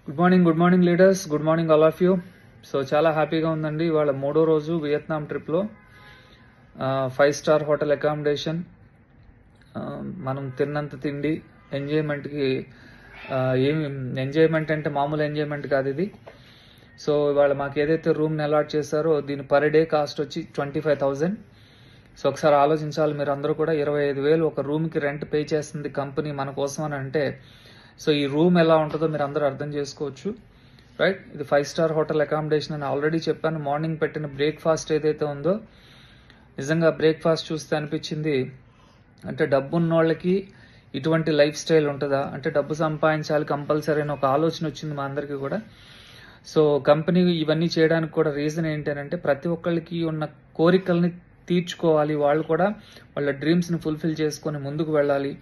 Good morning leaders, good morning all of you. So చాలా హ్యాపీగా ఉందండి. ఇవాళ 3వ రోజు వియత్నాం ట్రిప్లో 5-స్టార్ హోటల్ అకామిడేషన్, మనం తిన్నంత తిండి, ఎంజాయ్మెంట్కి ఏమి ఎంజాయ్మెంట్ అంటే మామూలు ఎంజాయ్మెంట్ కాదు ఇది. సో ఇవాళ మాకు ఏదైతే రూమ్ని అలాట్ చేశారో దీని పర్ డే కాస్ట్ వచ్చి 25,000. సో ఒకసారి ఆలోచించాలి మీరు అందరూ కూడా. 25,000 ఒక రూమ్కి రెంట్ పే చేస్తుంది కంపెనీ మన కోసం అని అంటే, సో ఈ రూమ్ ఎలా ఉంటుందో మీరు అందరూ అర్థం చేసుకోవచ్చు, రైట్? ఇది 5-స్టార్ హోటల్ అకామిడేషన్ అని ఆల్రెడీ చెప్పాను. మార్నింగ్ పెట్టిన బ్రేక్ఫాస్ట్ ఏదైతే ఉందో, నిజంగా బ్రేక్ఫాస్ట్ చూస్తే అనిపించింది, అంటే డబ్బు ఉన్న వాళ్ళకి ఇటువంటి లైఫ్ స్టైల్ ఉంటుందా, అంటే డబ్బు సంపాదించాలి కంపల్సరీ అని ఒక ఆలోచన వచ్చింది మా అందరికీ కూడా. సో కంపెనీ ఇవన్నీ చేయడానికి కూడా రీజన్ ఏంటంటే ప్రతి ఒక్కళ్ళకి ఉన్న కోరికల్ని తీర్చుకోవాలి, వాళ్ళు కూడా వాళ్ళ డ్రీమ్స్ని ఫుల్ఫిల్ చేసుకొని ముందుకు వెళ్ళాలి,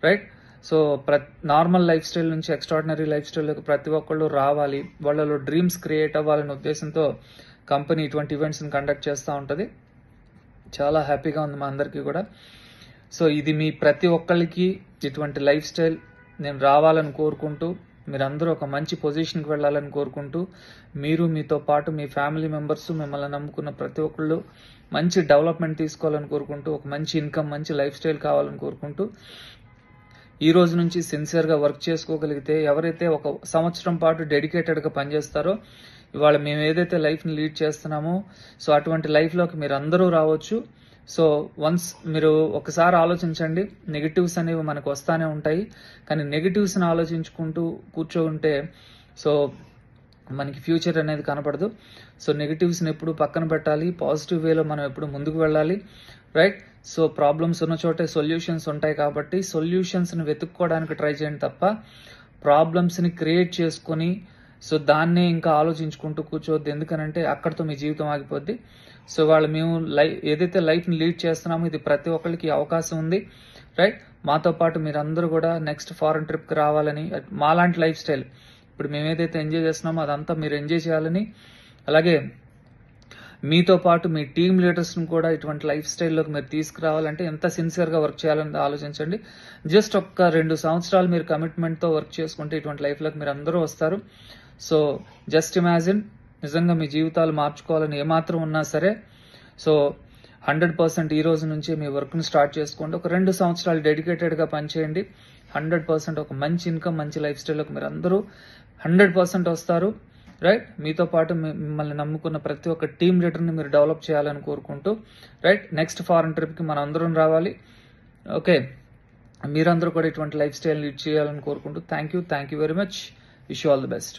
right? So normal life style నుంచి ఎక్స్ట్రాడినరీ లైఫ్ స్టైల్లోకి ప్రతి ఒక్కళ్ళు రావాలి, వాళ్ళలో డ్రీమ్స్ క్రియేట్ అవ్వాలనే ఉద్దేశంతో కంపెనీ ఇటువంటి ఈవెంట్స్ని కండక్ట్ చేస్తూ ఉంటుంది. చాలా హ్యాపీగా ఉంది మా అందరికీ కూడా. సో ఇది మీ ప్రతి ఒక్కళ్ళకి ఇటువంటి లైఫ్ స్టైల్ నేను రావాలని కోరుకుంటూ, మీరందరూ ఒక మంచి పొజిషన్కి వెళ్ళాలని కోరుకుంటూ, మీరు మీతో పాటు మీ ఫ్యామిలీ మెంబర్స్, మిమ్మల్ని నమ్ముకున్న ప్రతి ఒక్కళ్ళు మంచి డెవలప్మెంట్ తీసుకోవాలని కోరుకుంటూ, ఒక మంచి ఇన్కమ్, మంచి లైఫ్ స్టైల్ కావాలని కోరుకుంటూ, ఈ రోజు నుంచి సిన్సియర్గా వర్క్ చేసుకోగలిగితే, ఎవరైతే ఒక సంవత్సరం పాటు డెడికేటెడ్గా పనిచేస్తారో, ఇవాళ మేము ఏదైతే లైఫ్ని లీడ్ చేస్తున్నామో, సో అటువంటి లైఫ్లోకి మీరు అందరూ రావచ్చు. సో వన్స్ మీరు ఒకసారి ఆలోచించండి, నెగిటివ్స్ అనేవి మనకు వస్తానే ఉంటాయి, కానీ నెగిటివ్స్ని ఆలోచించుకుంటూ కూర్చోంటే సో మనకి ఫ్యూచర్ అనేది కనపడదు. సో నెగిటివ్స్ని ఎప్పుడు పక్కన పెట్టాలి, పాజిటివ్ వేలో మనం ఎప్పుడు ముందుకు వెళ్ళాలి, రైట్? సో ప్రాబ్లమ్స్ ఉన్న చోటే సొల్యూషన్స్ ఉంటాయి కాబట్టి సొల్యూషన్స్ని వెతుక్కోవడానికి ట్రై చేయండి తప్ప ప్రాబ్లమ్స్ని క్రియేట్ చేసుకొని సో దాన్నే ఇంకా ఆలోచించుకుంటూ కూర్చోవద్దు. ఎందుకనంటే అక్కడితో మీ జీవితం ఆగిపోద్ది. సో వాళ్ళు మేము ఏదైతే లైఫ్ని లీడ్ చేస్తున్నామో ఇది ప్రతి ఒక్కరికి అవకాశం ఉంది, రైట్? మాతో పాటు మీరందరూ కూడా నెక్స్ట్ ఫారెన్ ట్రిప్కి రావాలని, మాలాంటి లైఫ్ స్టైల్ ఇప్పుడు మేము ఏదైతే ఎంజాయ్ చేస్తున్నామో అదంతా మీరు ఎంజాయ్ చేయాలని, అలాగే మీతో పాటు మీ టీమ్ లీడర్స్ని కూడా ఇటువంటి లైఫ్ స్టైల్లోకి మీరు తీసుకురావాలంటే ఎంత సిన్సియర్గా వర్క్ చేయాలని ఆలోచించండి. జస్ట్ ఒక్క 2 సంవత్సరాలు మీరు కమిట్మెంట్తో వర్క్ చేసుకుంటే ఇటువంటి లైఫ్లోకి మీరు అందరూ వస్తారు. సో జస్ట్ ఇమాజిన్, నిజంగా మీ జీవితాలు మార్చుకోవాలని ఏమాత్రం ఉన్నా సరే, సో 100% ఈ రోజు నుంచి మీ వర్క్ని స్టార్ట్ చేసుకోండి. ఒక 2 సంవత్సరాలు డెడికేటెడ్గా పనిచేయండి. 100% ఒక మంచి ఇన్కమ్, మంచి లైఫ్ స్టైల్లోకి మీరు అందరూ 100% వస్తారు, రైట్? మీతో పాటు మిమ్మల్ని నమ్ముకున్న ప్రతి ఒక్క టీమ్ లీడర్ని మీరు డెవలప్ చేయాలని కోరుకుంటూ, రైట్? నెక్స్ట్ ఫారెన్ ట్రిప్కి మనం అందరం రావాలి, ఓకే? మీరందరూ కూడా ఇటువంటి లైఫ్ స్టైల్ లీడ్ చేయాలని కోరుకుంటూ thank you very much. Wish you all the best.